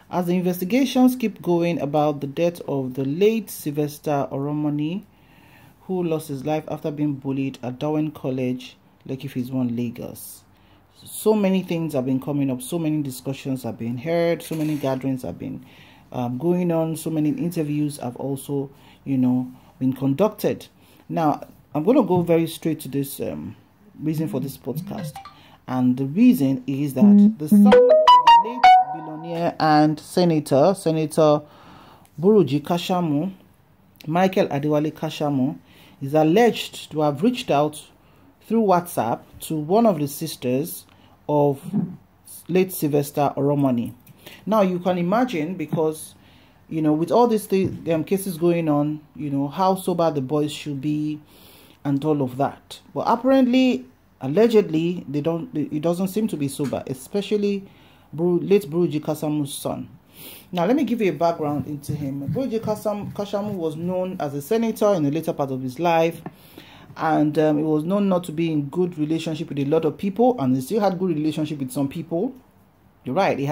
As the investigations keep going about the death of the late Slyvester Oromoni, who lost his life after being bullied at Dowen College, Lâtě Buruji Lagos. So many things have been coming up, so many discussions have been heard, so many gatherings have been going on, so many interviews have also, been conducted. Now, I'm going to go very straight to this reason for this podcast. And the reason is that the son of the late billionaire and Senator Buruji Kashamu Micheal Kashamu is alleged to have reached out through WhatsApp to one of the sisters of late Slyvester Oromoni. Now you can imagine, because with all these cases going on, how sober the boys should be and all of that. But apparently, allegedly, it doesn't seem to be sober, especially late Buruji Kashamu's son. Now, let me give you a background into him. Buruji Kashamu was known as a senator in the later part of his life, and he was known not to be in good relationship with a lot of people, and he still had good relationship with some people. You're right, he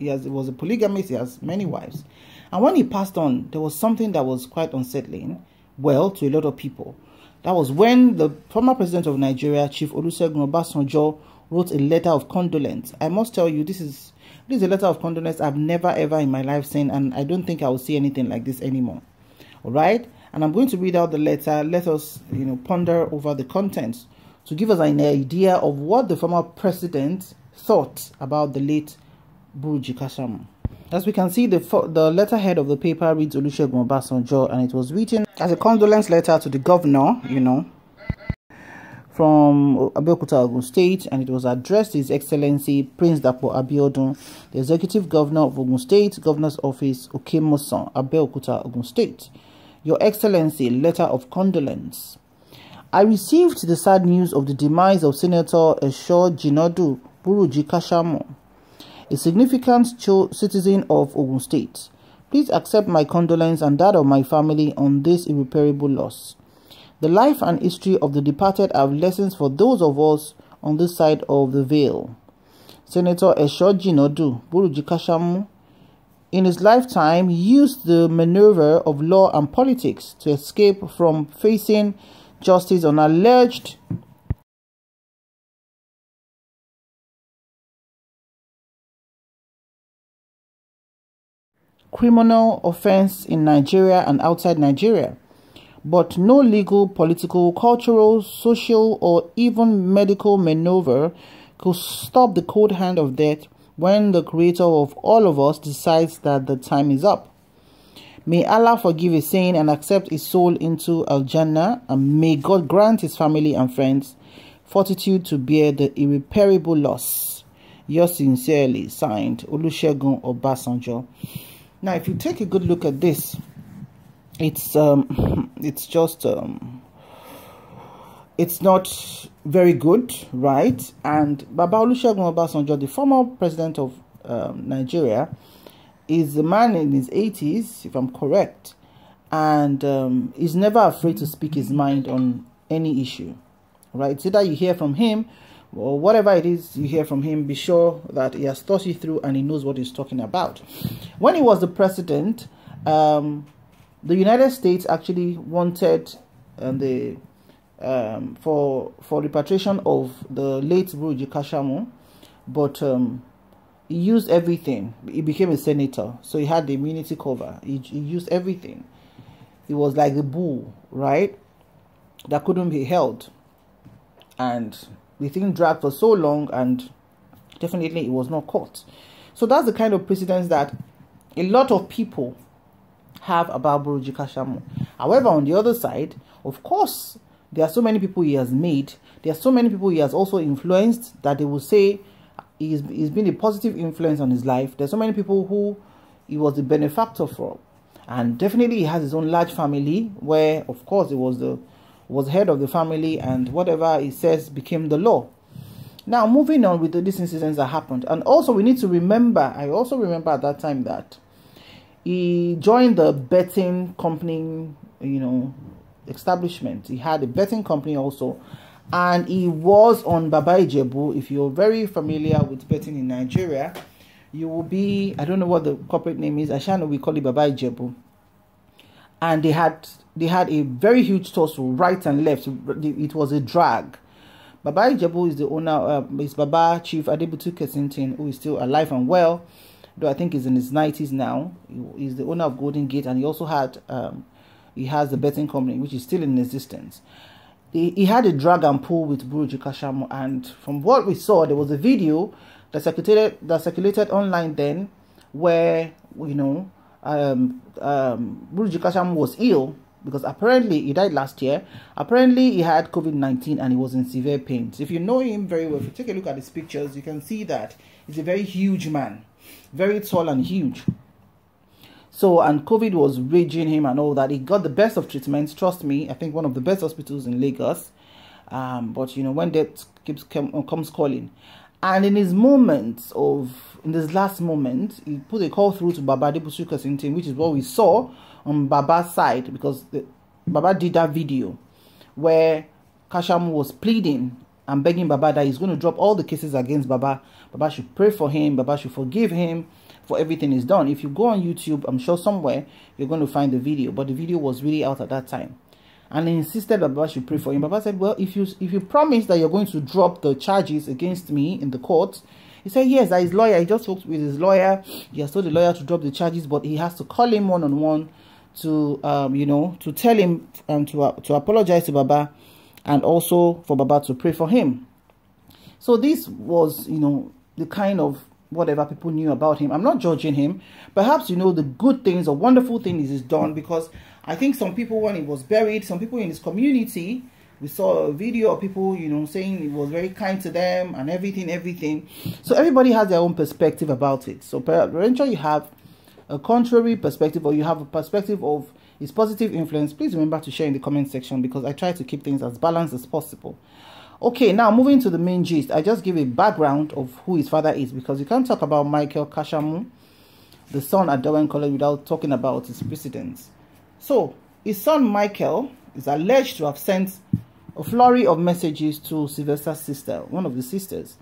was a polygamist, he has many wives. And when he passed on, there was something that was quite unsettling, to a lot of people. That was when the former president of Nigeria, Chief Olusegun Obasanjo, wrote a letter of condolence. I must tell you, this is a letter of condolence I've never ever in my life seen, and I don't think I will see anything like this anymore. All right? And I'm going to read out the letter. Let us, ponder over the contents to give us an idea of what the former president thought about the late Buruji Kashamu. As we can see, the letterhead of the paper reads Olusegun Obasanjo, and it was written as a condolence letter to the governor, from Abeokuta, Ogun State, and it was addressed to His Excellency Prince Dapo Abiodun, the Executive Governor of Ogun State, Governor's Office, Okemosan, Abeokuta, Ogun State. Your Excellency, letter of condolence. I received the sad news of the demise of Senator Esho Jinodu Buruji Kashamu, a significant citizen of Ogun State. Please accept my condolence and that of my family on this irreparable loss. The life and history of the departed have lessons for those of us on this side of the veil. Senator Esho Jinodu Buruji Kashamu, in his lifetime, used the maneuver of law and politics to escape from facing justice on alleged criminal offense in Nigeria and outside Nigeria. But no legal, political, cultural, social, or even medical maneuver could stop the cold hand of death when the creator of all of us decides that the time is up. May Allah forgive his sin and accept his soul into Al-Jannah, and may God grant his family and friends fortitude to bear the irreparable loss. Yours sincerely, signed, Olusegun Obasanjo. Now, if you take a good look at this, it's not very good, right? And Baba Olusegun Obasanjo, the former president of Nigeria, is a man in his 80s, if I'm correct, and is never afraid to speak his mind on any issue, right? So that you hear from him, or whatever it is you hear from him, be sure that he has thought it through and he knows what he's talking about. When he was the president, the United States actually wanted for repatriation of the late Buruji Kashamu, but he used everything. He became a senator, so he had the immunity cover. He used everything. He was like the bull, right? That couldn't be held, and the thing dragged for so long, and definitely it was not caught. So that's the kind of precedence that a lot of people have about Buruji Kashamu. However, on the other side, of course, there are so many people he has made. There are so many people he has also influenced that they will say he's been a positive influence on his life. There are so many people who he was the benefactor for. And definitely he has his own large family where, of course, he was head of the family, and whatever he says became the law. Now, moving on with these incidents that happened. And also we need to remember, I also remember at that time that he joined the betting company, establishment. He had a betting company also, and he was on Baba Ijebu. If you're very familiar with betting in Nigeria, you will be, I don't know what the corporate name is, I shall know, we call it Baba Ijebu. And they had a very huge torso, right and left. It was a drag. Baba Ijebu is the owner, is Baba Chief Buruji Kashamu, who is still alive and well, though I think he's in his 90s now. He's the owner of Golden Gate, and he also had, he has the betting company, which is still in existence. He had a drag and pull with Buruji Kashamu, and from what we saw, there was a video that circulated online then, where, you know, Buruji Kashamu was ill because apparently he died last year. Apparently he had COVID-19 and he was in severe pain. So if you know him very well, if you take a look at his pictures, you can see that he's a very huge man, very tall and huge. So, and COVID was raging him and all that. He got the best of treatments, trust me. I think one of the best hospitals in Lagos. But you know, when death comes calling, and in his moments in this last moment, he put a call through to Baba Buruji Kashamu, which is what we saw on Baba's side, because Baba did that video where Kashamu was pleading and begging Baba that he's going to drop all the cases against Baba. Baba should pray for him. Baba should forgive him for everything he's done. If you go on YouTube, I'm sure somewhere you're going to find the video, but the video was really out at that time. And he insisted that Baba should pray for him. Baba said, well, if you promise that you're going to drop the charges against me in the court. He said, yes, that his lawyer, he just spoke with his lawyer. He has told the lawyer to drop the charges, but he has to call him one-on-one to, you know, to tell him to apologize to Baba, and also for Baba to pray for him. So this was, you know, the kind of whatever people knew about him. I'm not judging him. Perhaps, you know, the good things or wonderful things he's done, because I think some people, when he was buried, some people in his community, we saw a video of people, you know, saying he was very kind to them and everything. So everybody has their own perspective about it. So perhaps you have a contrary perspective, or you have a perspective of his positive influence. Please remember to share in the comment section, because I try to keep things as balanced as possible. Okay, now moving to the main gist. I just give a background of who his father is, because you can't talk about Micheal Kashamu, the son at Dowen College, without talking about his precedents. So his son Micheal is alleged to have sent a flurry of messages to Slyvester's sister, one of the sisters,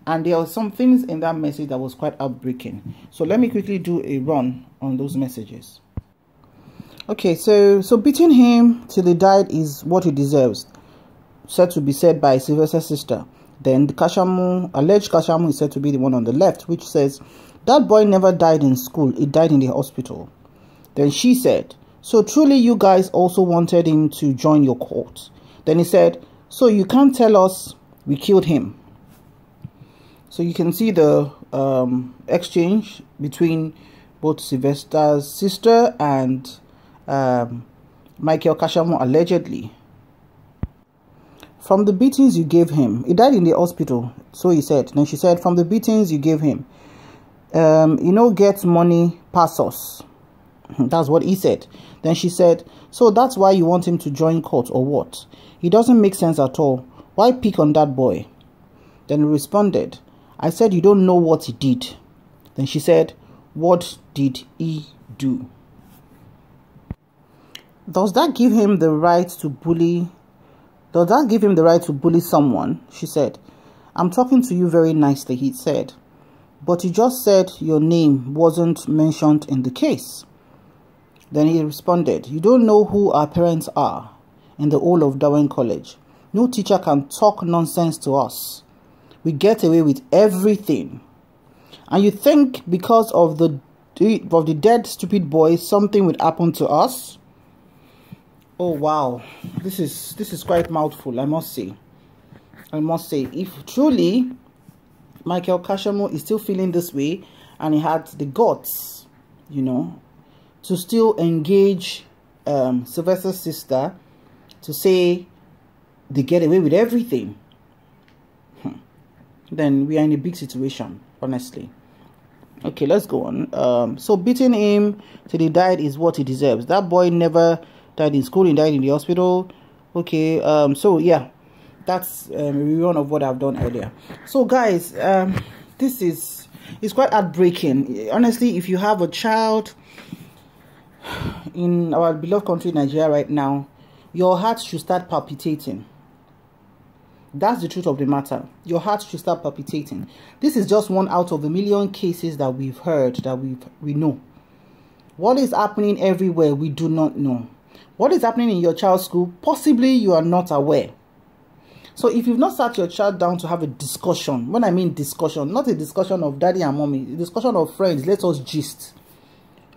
and there are some things in that message that was quite heartbreaking. So let me quickly do a run on those messages. Okay, so beating him till he died is what he deserves, said to be said by Slyvester's sister. Then the alleged Kashamu is said to be the one on the left, which says, that boy never died in school, he died in the hospital. Then she said, so truly you guys also wanted him to join your cult. Then he said, so you can't tell us we killed him. So you can see the exchange between both Slyvester's sister and Micheal Kashamu, allegedly. From the beatings you gave him, he died in the hospital, so he said. Then she said, from the beatings you gave him, you know, get money pass us. That's what he said. Then she said, so that's why you want him to join court or what? It doesn't make sense at all. Why pick on that boy? Then he responded, I said you don't know what he did. Then she said, what did he do? Does that give him the right to bully? Does that give him the right to bully someone? She said, I'm talking to you very nicely, he said. But you just said your name wasn't mentioned in the case. Then he responded, you don't know who our parents are in the whole of Dowen College. No teacher can talk nonsense to us. We get away with everything. And you think because of the dead stupid boy something would happen to us? Oh wow, this is quite mouthful, I must say. If truly Micheal Kashamu is still feeling this way, and he had the guts, you know, to still engage Slyvester's sister to say they get away with everything, then we are in a big situation, honestly. Okay, let's go on. So beating him till he died is what he deserves. That boy never died in school, he died in the hospital. Okay, so yeah, that's a rerun of what I've done earlier. So guys, this is quite heartbreaking. Honestly, if you have a child in our beloved country Nigeria right now, your heart should start palpitating. That's the truth of the matter. Your heart should start palpitating. This is just one out of the million cases that we've heard, that we know. What is happening everywhere, we do not know. What is happening in your child's school, possibly you are not aware. So if you've not sat your child down to have a discussion, when I mean discussion, not a discussion of daddy and mommy, a discussion of friends, let us gist.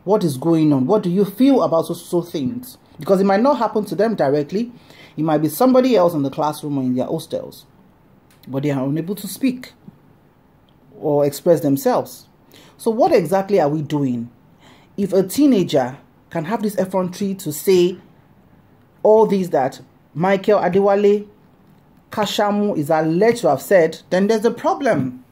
What is going on? What do you feel about so things? Because it might not happen to them directly. It might be somebody else in the classroom or in their hostels. But they are unable to speak or express themselves. So what exactly are we doing? If a teenager can have this effrontery to say all these that Micheal Adewale Kashamu is alleged to have said, then there's a problem.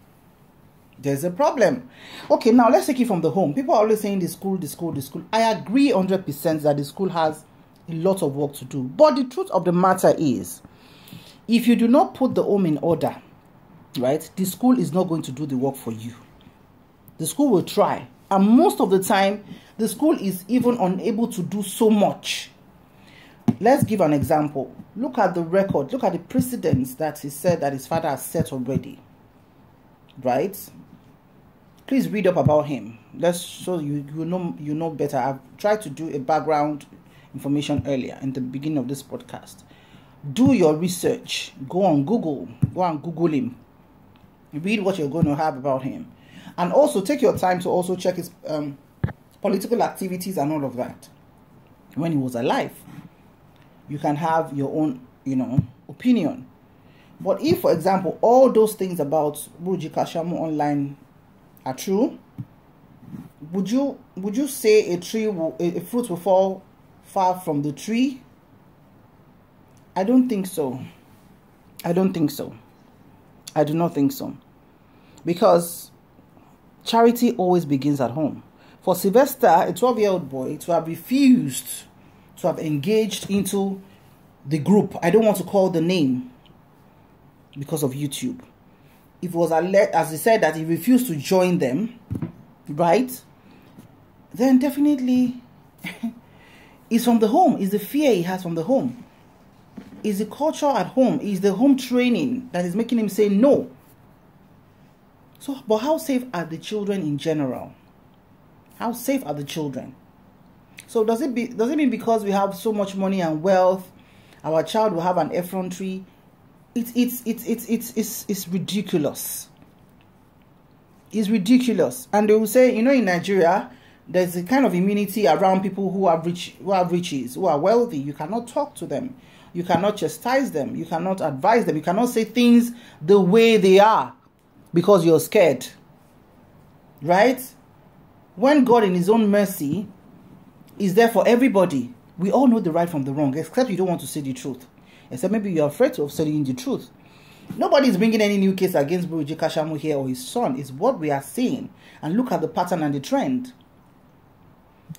There's a problem. Okay, now let's take it from the home. People are always saying the school, the school, the school. I agree 100% that the school has a lot of work to do. But the truth of the matter is, if you do not put the home in order, right, the school is not going to do the work for you. The school will try. And most of the time, the school is even unable to do so much. Let's give an example. Look at the record. Look at the precedents that he said that his father has set already. Right? Please read up about him. So you know better. I've tried to do a background information earlier in the beginning of this podcast. Do your research. Go on Google. Go and Google him. Read what you're going to have about him. And also take your time to also check his political activities and all of that. When he was alive. You can have your own, opinion. But if, for example, all those things about Buruji Kashamu online are true, would you say a fruit will fall far from the tree? I don't think so. I don't think so. I do not think so. Because charity always begins at home. For Slyvester, a 12-year-old boy, to have refused to have engaged into the group, I don't want to call the name because of YouTube. If it was as he said that he refused to join them, right? Then definitely it's from the home. It's the fear he has from the home. It's the culture at home. It's the home training that is making him say no. So, but how safe are the children in general? How safe are the children? So does it mean because we have so much money and wealth, our child will have an effrontery? It's ridiculous. It's ridiculous. And they will say, in Nigeria, there's a kind of immunity around people who are riches, who are wealthy. You cannot talk to them. You cannot chastise them. You cannot advise them. You cannot say things the way they are because you're scared. Right? When God in his own mercy is there for everybody, we all know the right from the wrong, except you don't want to say the truth. Except maybe you're afraid of saying the truth. Nobody is bringing any new case against Buruji Kashamu here or his son. It's what we are seeing. And look at the pattern and the trend.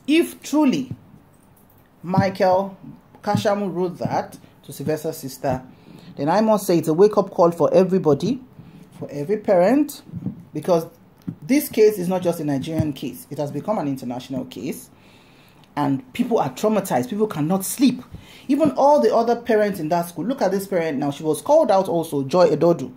If truly Micheal Kashamu wrote that to Slyvester's sister, then I must say it's a wake-up call for everybody, for every parent, because this case is not just a Nigerian case. It has become an international case. And people are traumatized. People cannot sleep. Even all the other parents in that school. Look at this parent now. She was called out also, Joy Edodu.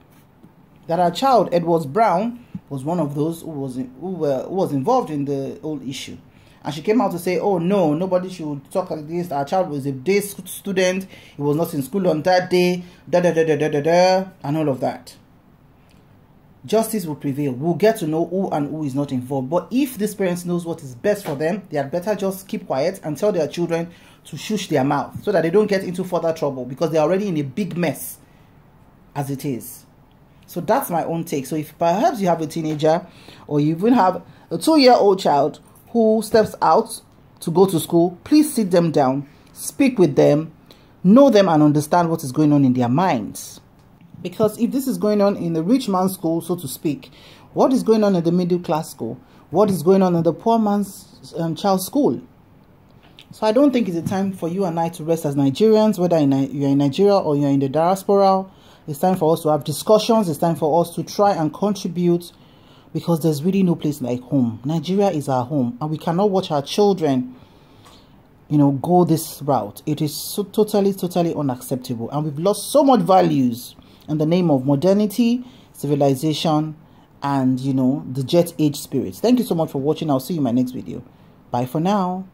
That her child, Edwards Brown, was one of those who was involved in the whole issue. And she came out to say, oh no, nobody should talk like this. Our child was a day student. He was not in school on that day. And all of that. Justice will prevail. We'll get to know who and who is not involved. But if these parents knows what is best for them, they had better just keep quiet and tell their children to shush their mouth so that they don't get into further trouble because they're already in a big mess as it is. So that's my own take. So if perhaps you have a teenager or you even have a 2-year-old child who steps out to go to school, please sit them down, speak with them, know them and understand what is going on in their minds. Because if this is going on in the rich man's school, so to speak, what is going on in the middle class school? What is going on in the poor man's child's school? So I don't think it's a time for you and I to rest as Nigerians, whether you're in Nigeria or you're in the diaspora. It's time for us to have discussions. It's time for us to try and contribute because there's really no place like home. Nigeria is our home and we cannot watch our children, go this route. It is so totally unacceptable and we've lost so much values in the name of modernity, civilization, and, you know, the jet age spirit. Thank you so much for watching. I'll see you in my next video. Bye for now.